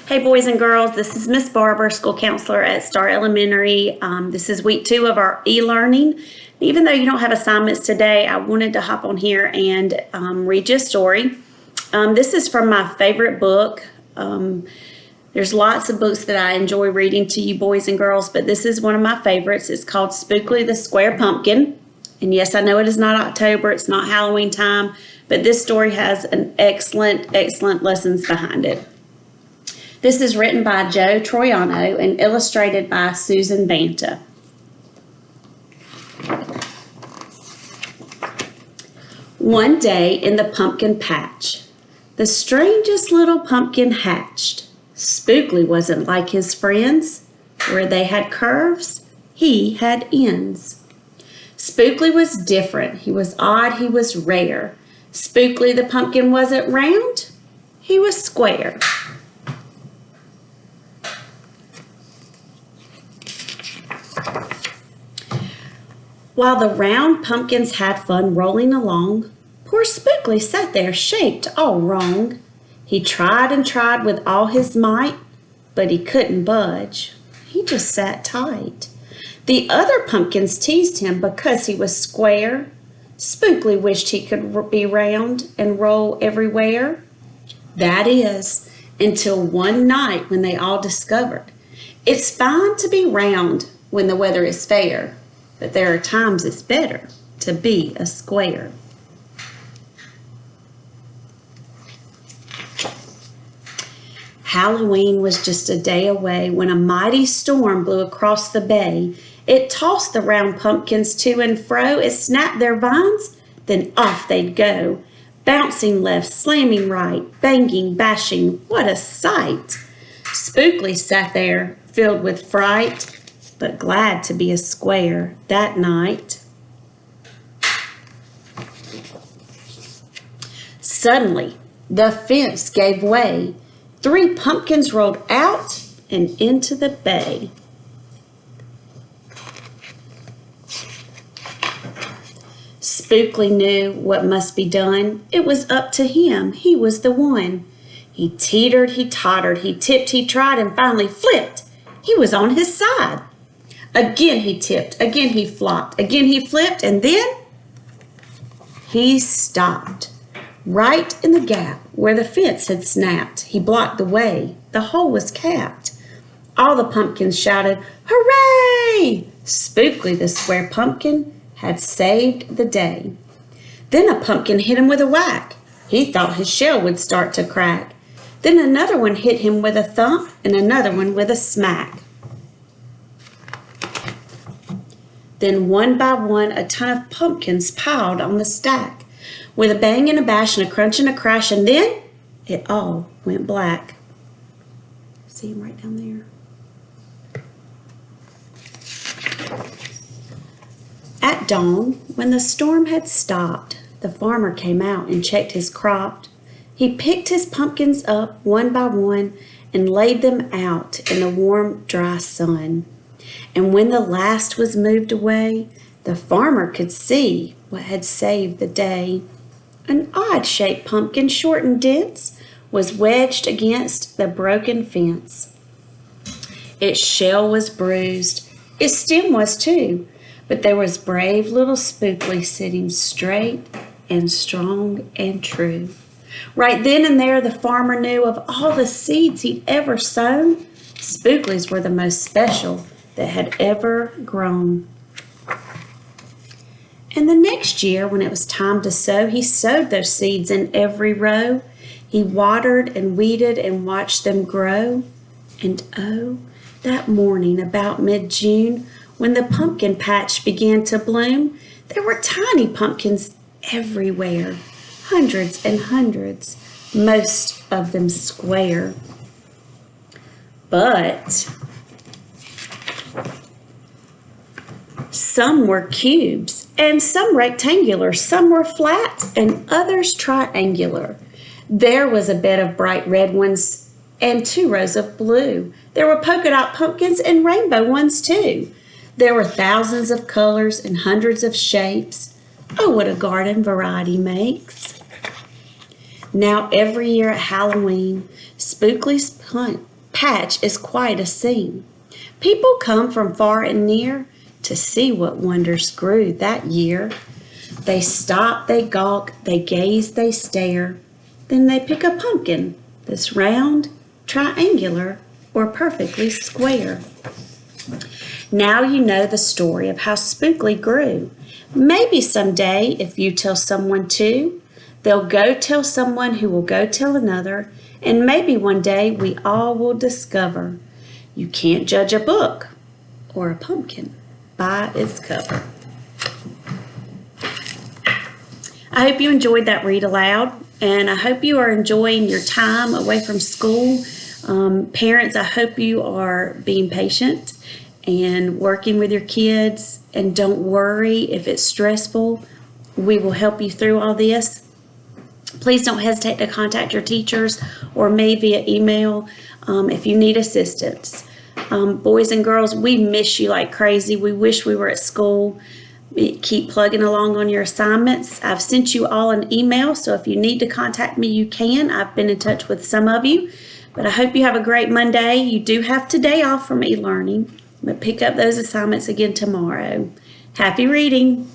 Hey boys and girls, this is Miss Barber, school counselor at Star Elementary. This is week 2 of our e-learning. Even though you don't have assignments today, I wanted to hop on here and read you a story. This is from my favorite book. There's lots of books that I enjoy reading to you boys and girls, but this is one of my favorites. It's called Spookley the Square Pumpkin. And yes, I know it is not October, it's not Halloween time, but this story has an excellent lessons behind it. This is written by Joe Troiano and illustrated by Susan Banta. One day in the pumpkin patch, the strangest little pumpkin hatched. Spookley wasn't like his friends. Where they had curves, he had ends. Spookley was different. He was odd, he was rare. Spookley the pumpkin wasn't round, he was square. While the round pumpkins had fun rolling along, poor Spookley sat there shaped all wrong. He tried and tried with all his might, but he couldn't budge. He just sat tight. The other pumpkins teased him because he was square. Spookley wished he could be round and roll everywhere. That is, until one night when they all discovered it's fine to be round when the weather is fair, but there are times it's better to be a square. Halloween was just a day away when a mighty storm blew across the bay. It tossed the round pumpkins to and fro. It snapped their vines, then off they'd go. Bouncing left, slamming right, banging, bashing, what a sight! Spookley sat there, filled with fright, but glad to be a square that night. Suddenly, the fence gave way. 3 pumpkins rolled out and into the bay. Spookley knew what must be done. It was up to him. He was the one. He teetered, he tottered, he tipped, he tried, and finally flipped. He was on his side. Again he tipped, again he flopped, again he flipped, and then he stopped. Right in the gap where the fence had snapped, he blocked the way. The hole was capped. All the pumpkins shouted, "Hooray!" Spookley the square pumpkin had saved the day. Then a pumpkin hit him with a whack. He thought his shell would start to crack. Then another one hit him with a thump and another one with a smack. Then one by one, a ton of pumpkins piled on the stack. With a bang and a bash and a crunch and a crash, and then it all went black. See him right down there. At dawn, when the storm had stopped, the farmer came out and checked his crop. He picked his pumpkins up one by one and laid them out in the warm, dry sun. And when the last was moved away, the farmer could see what had saved the day. An odd-shaped pumpkin, short and dense, was wedged against the broken fence. Its shell was bruised, its stem was too, but there was brave little Spookley sitting straight and strong and true. Right then and there, the farmer knew of all the seeds he'd ever sown, Spookley's were the most special that had ever grown. And the next year, when it was time to sow, he sowed those seeds in every row. He watered and weeded and watched them grow. And oh, that morning about mid-June, when the pumpkin patch began to bloom, there were tiny pumpkins everywhere, hundreds and hundreds, most of them square. But some were cubes and some rectangular, some were flat and others triangular. There was a bed of bright red ones and 2 rows of blue. There were polka dot pumpkins and rainbow ones too. There were thousands of colors and hundreds of shapes. Oh, what a garden variety makes. Now every year at Halloween, Spookley's patch is quite a scene. People come from far and near to see what wonders grew that year. They stop, they gawk, they gaze, they stare. Then they pick a pumpkin that's round, triangular, or perfectly square. Now you know the story of how Spookley grew. Maybe someday, if you tell someone too, they'll go tell someone who will go tell another, and maybe one day we all will discover you can't judge a book or a pumpkin by its cover. I hope you enjoyed that read aloud, and I hope you are enjoying your time away from school. Parents, I hope you are being patient and working with your kids, and don't worry if it's stressful. We will help you through all this. Please don't hesitate to contact your teachers or me via email if you need assistance. Boys and girls, we miss you like crazy. We wish we were at school. Keep plugging along on your assignments. I've sent you all an email, so if you need to contact me, you can. I've been in touch with some of you, but I hope you have a great Monday. You do have today off from e-learning, but pick up those assignments again tomorrow. Happy reading.